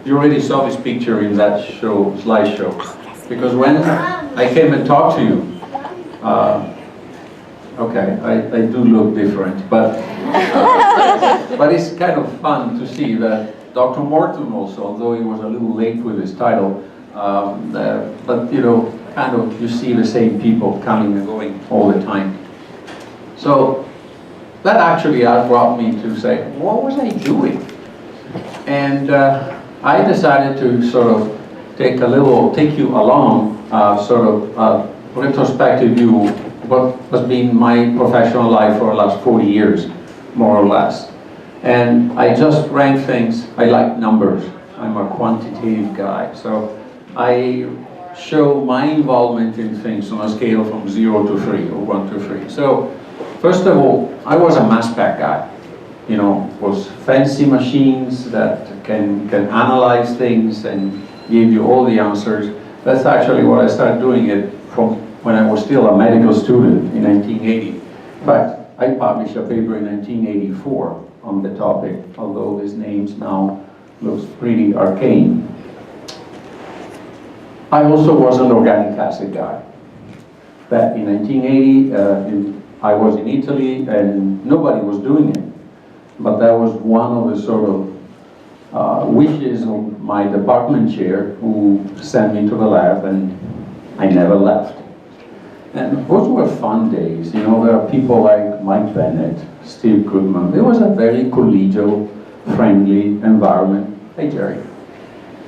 You already saw this picture in that slideshow. Because when I came and talked to you, okay, I do look different, but it's kind of fun to see that Dr. Morton also, although he was a little late with his title, but you know, kind of you see the same people coming and going all the time. So that actually brought me to say, what was I doing? And I decided to sort of take you along, sort of retrospective view of what has been my professional life for the last 40 years, more or less. And I just rank things. I like numbers. I'm a quantitative guy. So I show my involvement in things on a scale from 0 to 3, or 1 to 3. So first of all, I was a mass spec guy. You know, was fancy machines that can analyze things and give you all the answers. That's actually what I started doing it from when I was still a medical student in 1980. In fact, I published a paper in 1984 on the topic, although these names now looks pretty arcane. I also was an organic acid guy. Back in 1980, I was in Italy and nobody was doing it. But that was one of the sort of wishes of my department chair, who sent me to the lab, and I never left. And those were fun days. You know, there are people like Mike Bennett, Steve Goodman. It was a very collegial, friendly environment. Hey, Jerry.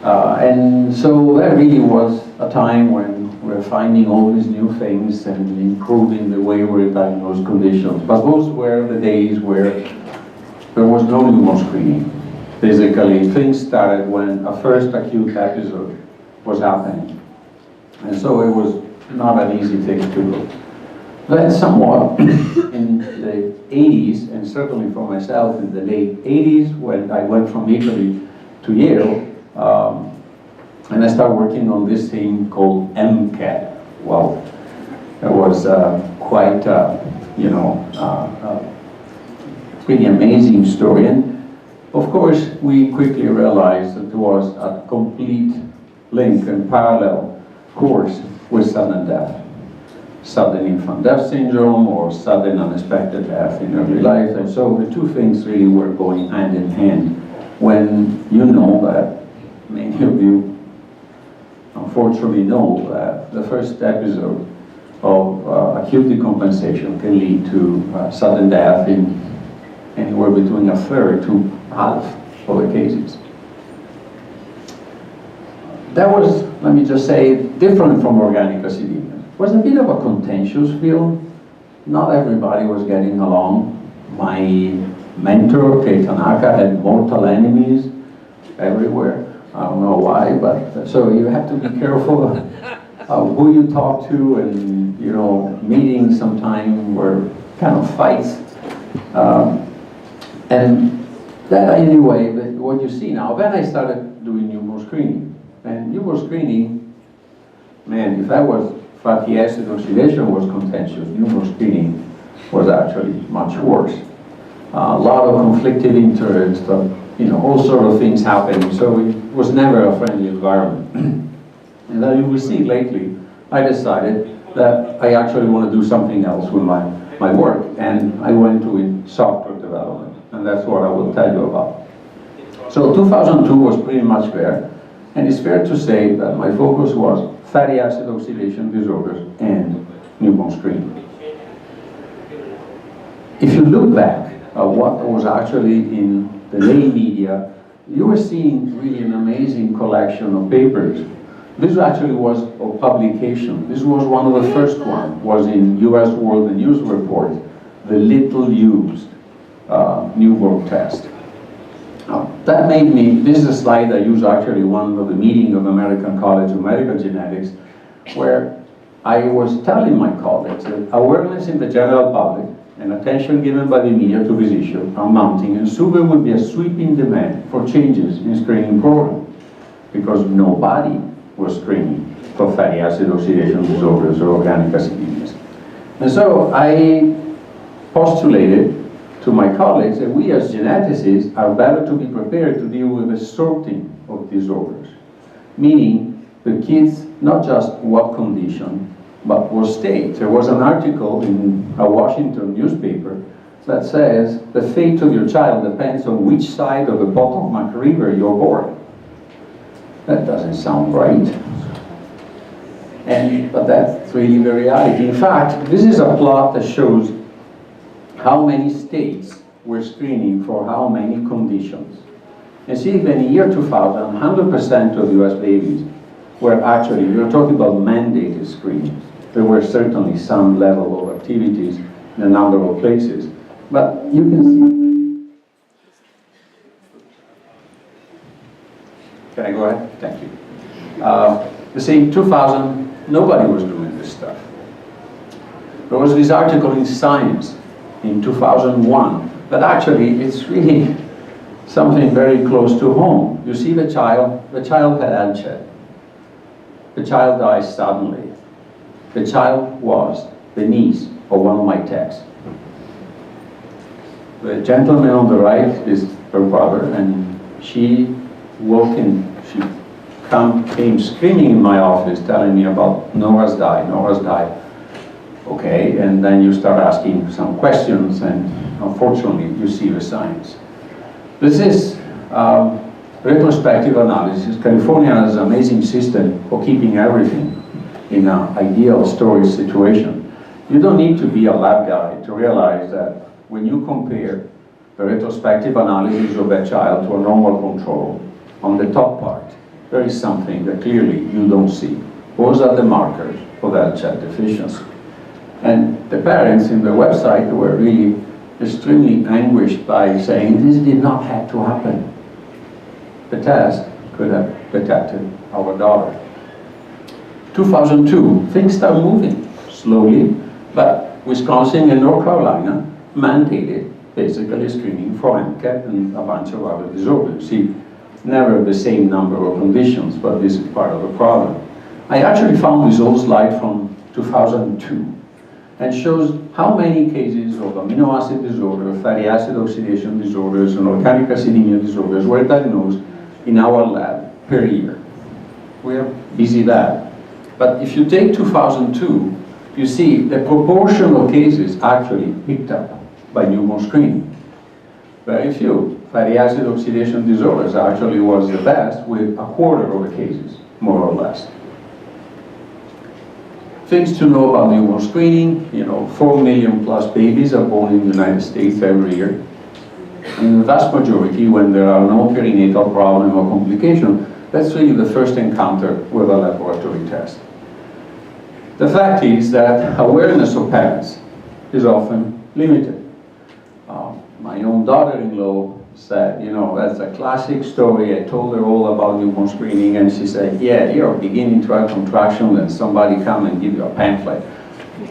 And so that really was a time when we're finding all these new things and improving the way we're diagnosing conditions. But those were the days where there was no pneumo screening. Basically, things started when a first acute episode was happening. And so it was not an easy thing to do. Then somewhat in the 80s, and certainly for myself in the late 80s, when I went from Italy to Yale, and I started working on this thing called MCAT. Well, it was quite, pretty amazing story. And of course, we quickly realized that there was a complete link and parallel course with sudden death. Sudden infant death syndrome or sudden unexpected death in early life. And so the two things really were going hand in hand. When you know that, many of you unfortunately know that the first episode of acute decompensation can lead to sudden death in anywhere between a third to half of the cases. That was, let me just say, different from organic acidemia. It was a bit of a contentious field. Not everybody was getting along. My mentor, Kei Tanaka, had mortal enemies everywhere. I don't know why, but so you have to be careful who you talk to, and you know, meetings sometimes were kind of fights. And that anyway, but what you see now, then I started doing pneumo screening. And pneumo screening, man, if that was fatty acid oxidation was contentious, pneumo screening was actually much worse. A lot of conflicted interest, you know, all sort of things happening, so it was never a friendly environment. And then you will see lately, I decided that I actually want to do something else with my work, and I went to software development, and that's what I will tell you about. So 2002 was pretty much there, and it's fair to say that my focus was fatty acid oxidation disorders and pneumo screening. If you look back at what was actually in the lay media, you were seeing really an amazing collection of papers. This actually was a publication. This was one of the first ones, was in US World News Report, the little used Newborn test. Now, that made me, this is a slide I use actually one of the meeting of American College of Medical Genetics, where I was telling my colleagues that awareness in the general public and attention given by the media to this issue are mounting, and soon there will be a sweeping demand for changes in screening program, because nobody was screening for fatty acid oxidation disorders or organic acidemias. And so I postulated to my colleagues that we as geneticists are better to be prepared to deal with the sorting of disorders, meaning the kids, not just what condition, but what state. There was an article in a Washington newspaper that says the fate of your child depends on which side of the Potomac River you're born. That doesn't sound right. But that's really the reality. In fact, this is a plot that shows how many states were screening for how many conditions. And see, in the year 2000, 100% of US babies were actually, we're talking about mandated screening. There were certainly some level of activities in a number of places. But you can see. Can I go ahead? Thank you. You see, in 2000, nobody was doing this stuff. There was this article in Science in 2001 that actually it's really something very close to home. You see the child had LCHED. The child dies suddenly. The child was the niece of one of my techs. The gentleman on the right is her brother, and she came screaming in my office telling me about Nora's died. Okay, and then you start asking some questions, and unfortunately you see the science. This is retrospective analysis. California has an amazing system for keeping everything in an ideal storage situation. You don't need to be a lab guy to realize that when you compare the retrospective analysis of a child to a normal control, on the top part, there is something that clearly you don't see. Those are the markers for that LCHED deficiency. And the parents in the website were really extremely anguished by saying, this did not have to happen. The test could have detected our daughter. 2002, things start moving slowly, but Wisconsin and North Carolina mandated basically screening for MCAT and a bunch of other disorders. See, never the same number of conditions, but this is part of the problem. I actually found this old slide from 2002 and shows how many cases of amino acid disorder, fatty acid oxidation disorders, and organic acidemia disorders were diagnosed in our lab per year. We are busy that. But if you take 2002, you see the proportion of cases actually picked up by newborn screening. Very few. Fatty acid oxidation disorders actually was the best, with a quarter of the cases, more or less. Things to know about newborn screening, 4 million plus babies are born in the United States every year. And the vast majority, when there are no perinatal problem or complication, that's really the first encounter with a laboratory test. The fact is that awareness of parents is often limited. My own daughter-in-law said, that's a classic story. I told her all about newborn screening, and she said, yeah, you're beginning to have contractions and somebody come and give you a pamphlet.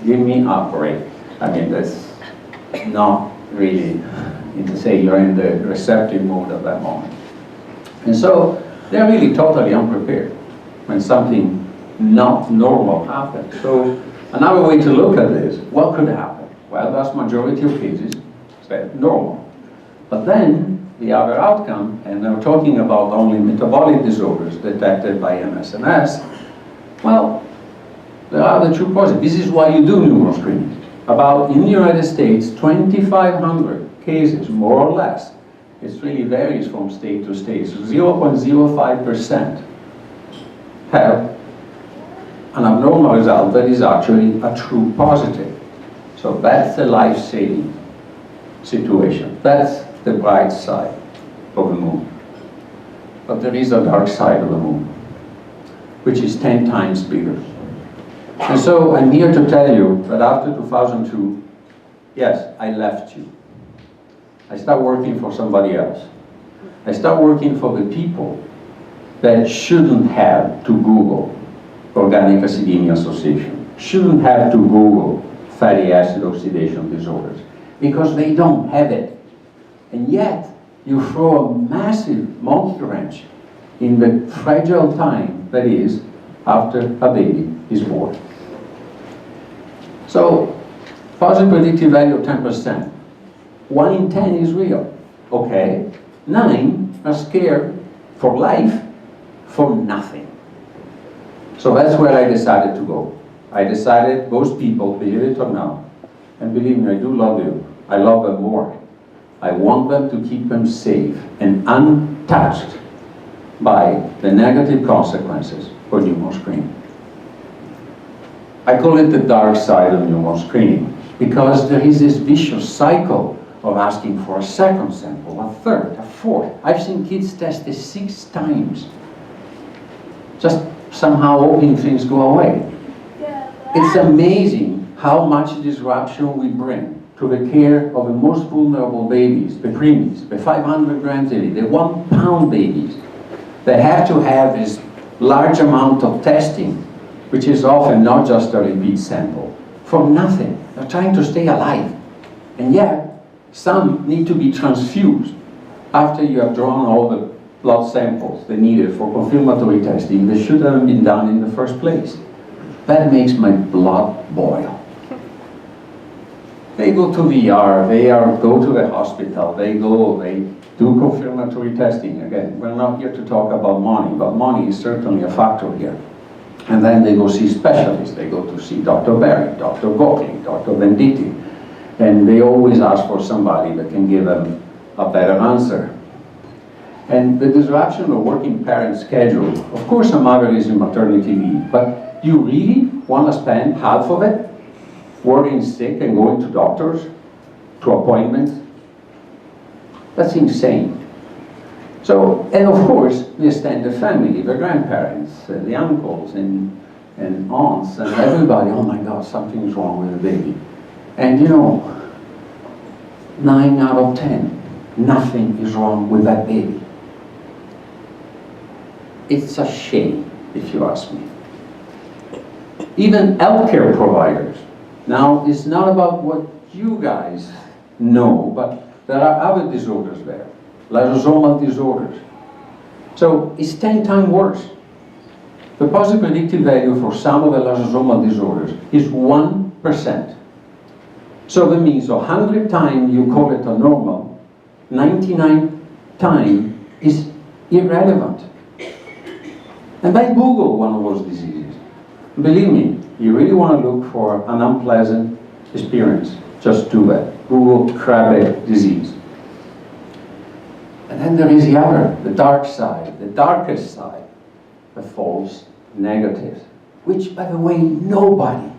Give me a break. I mean, that's not really, to say you're in the receptive mode at that moment. And so they're really totally unprepared when something not normal happens. So another way to look at this, what could happen? Well, that's majority of cases normal. But then the other outcome, and I'm talking about only metabolic disorders detected by MSMS, well, there are the true positives. This is why you do newborn screening. About, in the United States, 2,500 cases, more or less. It really varies from state to state. So 0.05% have an abnormal result that is actually a true positive. So that's the life-saving situation. That's the bright side of the moon. But there is a dark side of the moon, which is 10 times bigger. And so I'm here to tell you that after 2002, yes, I left you. I started working for somebody else. I started working for the people that shouldn't have to Google Organic Acidemia Association, shouldn't have to Google fatty acid oxidation disorders, because they don't have it. And yet, you throw a massive monkey wrench in the fragile time that is after a baby is born. So, positive predictive value of 10%. 1 in 10 is real. Okay, 9 are scared for life for nothing. So that's where I decided to go. I decided those people, believe it or not, and believe me, I do love you, I love them more. I want them to keep them safe and untouched by the negative consequences for newborn screening. I call it the dark side of newborn screening because there is this vicious cycle of asking for a second sample, a third, a fourth. I've seen kids tested 6 times, just somehow hoping things go away. It's amazing how much disruption we bring to the care of the most vulnerable babies, the preemies, the 500 grams daily, the 1 pound babies. They have to have this large amount of testing, which is often not just a repeat sample, for nothing. They're trying to stay alive. And yet, some need to be transfused after you have drawn all the blood samples they needed for confirmatory testing. They should have been done in the first place. That makes my blood boil. They go to VR, go to the hospital, they do confirmatory testing. Again, we're not here to talk about money, but money is certainly a factor here. And then they go see specialists. They go to see Dr. Berry, Dr. Gokling, Dr. Venditti. And they always ask for somebody that can give them a better answer. And the disruption of working parent schedule, of course a mother is in maternity leave, but you really want to spend half of it worrying sick and going to doctors, to appointments? That's insane. So, and of course, the extended family, the grandparents, the uncles and aunts and everybody, oh my God, something's wrong with the baby. And you know, 9 out of 10, nothing is wrong with that baby. It's a shame, if you ask me. Even healthcare providers. Now, it's not about what you guys know, but there are other disorders there, lysosomal disorders. So it's 10 times worse. The positive predictive value for some of the lysosomal disorders is 1%. So that means 100 times you call it a normal, 99 times is irrelevant. And then Google one of those diseases. Believe me, you really want to look for an unpleasant experience, just do that. Google Krabbe disease. And then there is the dark side, the darkest side, the false negatives, which, by the way, nobody,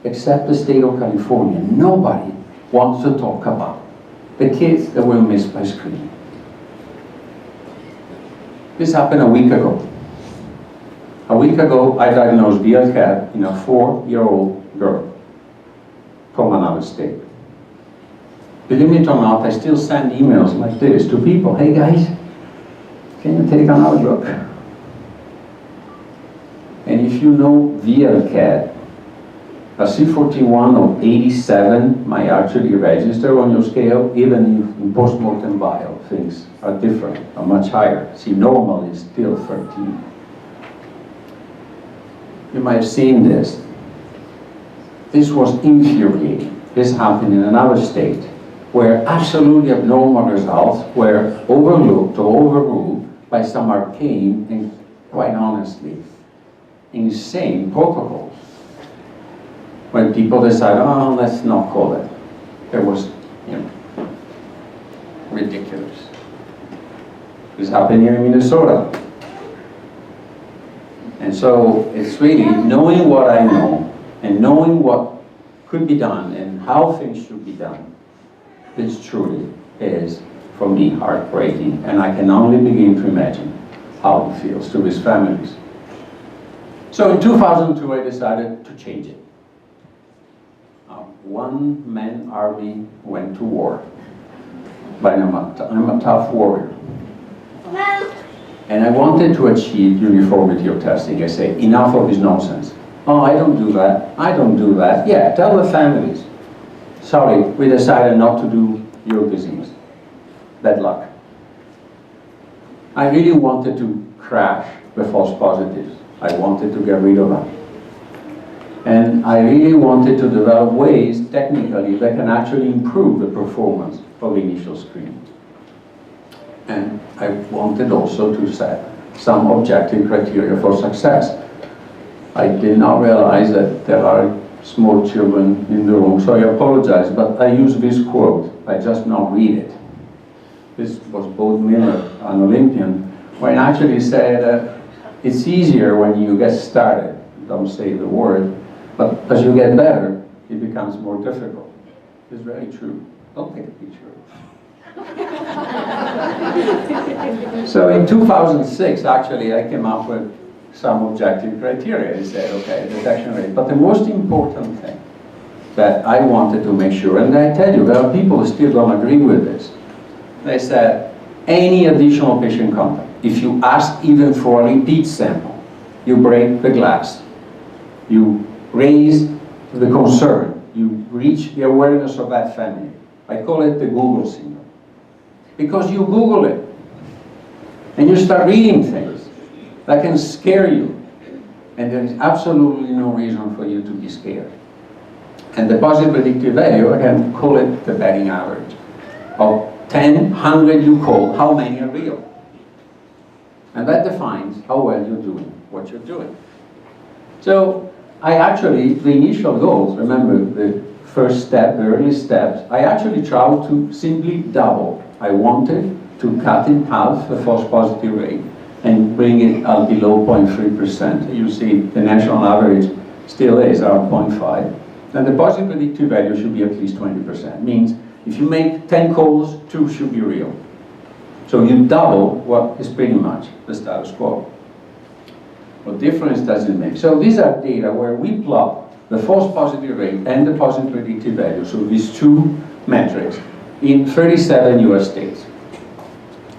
except the state of California, nobody wants to talk about. The kids that were missed by screening. This happened a week ago. A week ago, I diagnosed VLCAD in a 4-year-old girl from another state. Believe me or not, I still send emails like this to people. Hey guys, can you take another look? And if you know VLCAD, a C41 of 87 might actually register on your scale, even if in post-mortem bio things are different, are much higher. See, normal is still 13. You might have seen this. This was infuriating. This happened in another state where absolutely abnormal results were overlooked or overruled by some arcane and, quite honestly, insane protocols. When people decide, oh, let's not call it. It was, ridiculous. This happened here in Minnesota. And so it's really knowing what I know and knowing what could be done and how things should be done. This truly is, for me, heartbreaking. And I can only begin to imagine how it feels to his families. So in 2002, I decided to change it. One-man army went to war. But I'm a tough warrior. And I wanted to achieve uniformity of testing. I say, enough of this nonsense. Oh, I don't do that. I don't do that. Yeah, tell the families. Sorry, we decided not to do your disease. Bad luck. I really wanted to crash the false positives. I wanted to get rid of them. And I really wanted to develop ways, technically, that can actually improve the performance of the initial screening. And I wanted also to set some objective criteria for success. I did not realize that there are small children in the room, so I apologize, but I use this quote. I just not read it. This was Bo Miller, an Olympian, when he actually said, it's easier when you get started. Don't say the word, but as you get better, it becomes more difficult. It's very true. Don't take a picture. So in 2006, actually, I came up with some objective criteria. I said, okay, detection rate. But the most important thing that I wanted to make sure, and I tell you, there are people who still don't agree with this. They said, any additional patient contact, if you ask even for a repeat sample, you break the glass. You raise the concern. You reach the awareness of that family. I call it the Google syndrome. Because you Google it, and you start reading things that can scare you, and there is absolutely no reason for you to be scared. And the positive predictive value, I can call it the batting average. Of 10, 100 you call, how many are real? And that defines how well you're doing what you're doing. So I actually, the initial goals, remember the first step, the early steps, I actually tried to simply double. I wanted to cut in half the false positive rate and bring it below 0.3%. You see the national average still is around 0.5. And the positive predictive value should be at least 20%. Means if you make 10 calls, 2 should be real. So you double what is pretty much the status quo. What difference does it make? So these are data where we plot the false positive rate and the positive predictive value, so these two metrics, in 37 US states.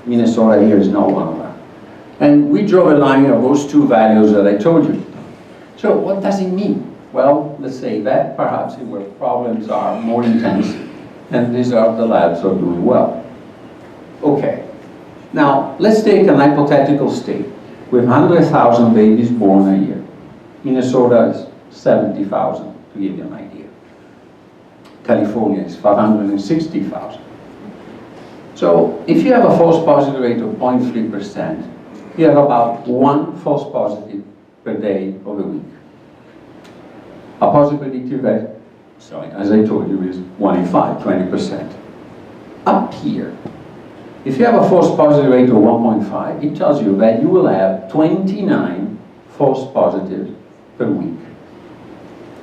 Minnesota here is not one of them. And we draw a line of those two values that I told you. So what does it mean? Well, let's say that perhaps where problems are more intense, and these are the labs are doing well. Okay, now let's take an hypothetical state with 100,000 babies born a year. Minnesota is 70,000, to give you an idea. California is 560,000. So if you have a false positive rate of 0.3%, you have about 1 false positive per day of the week. A positive predictive value, sorry, as I told you, is 1 in 5, 20%. Up here, if you have a false positive rate of 1.5, it tells you that you will have 29 false positives per week.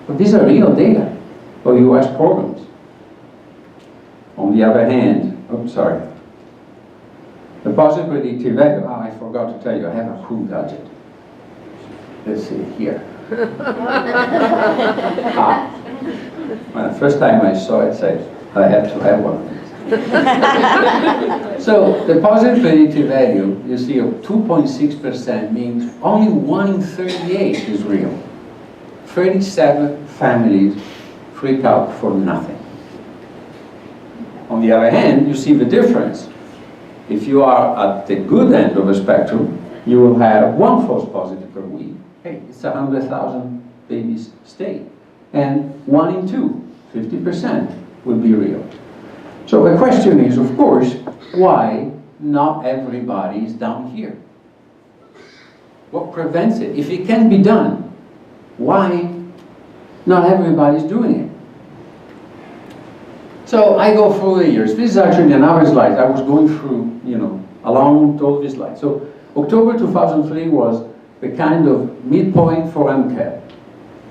But these are real data for US programs. On the other hand, oops, sorry. The positive predictive value, oh, I forgot to tell you, I have a cool gadget. Let's see here. Well, the first time I saw it, I said, I have to have one of these. So the positive predictive value, you see, of 2.6% means only 1 in 38 is real. 37 families freak out for nothing. On the other hand, you see the difference. If you are at the good end of the spectrum, you will have 1 false positive per week. Hey, it's 100,000 babies state. And 1 in 2, 50% will be real. So the question is, of course, why not everybody is down here? What prevents it? If it can be done, why not everybody's doing it? So I go through the years. This is actually another slide. I was going through, along all these slides. So October 2003 was the kind of midpoint for MCAT.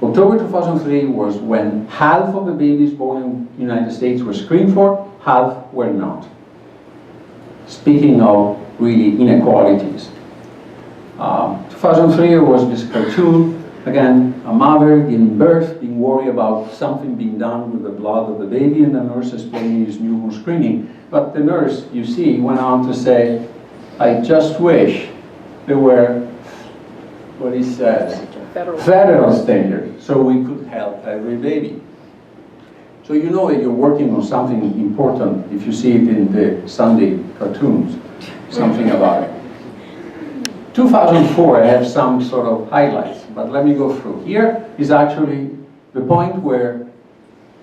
October 2003 was when half of the babies born in the United States were screened for, half were not. Speaking of really inequalities. 2003 was this cartoon, again, a mother giving birth, being worried about something being done with the blood of the baby, and the nurse explaining his newborn screening. But the nurse, you see, went on to say, I just wish there were, what he says, federal standards, so we could help every baby. So you know that you're working on something important if you see it in the Sunday cartoons, something about it. 2004, I have some sort of highlights, but let me go through. Here is actually the point where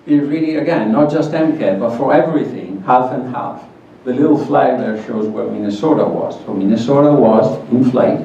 it really, again, not just MCAT, but for everything, half and half. the little flag there shows where Minnesota was. So Minnesota was in flight.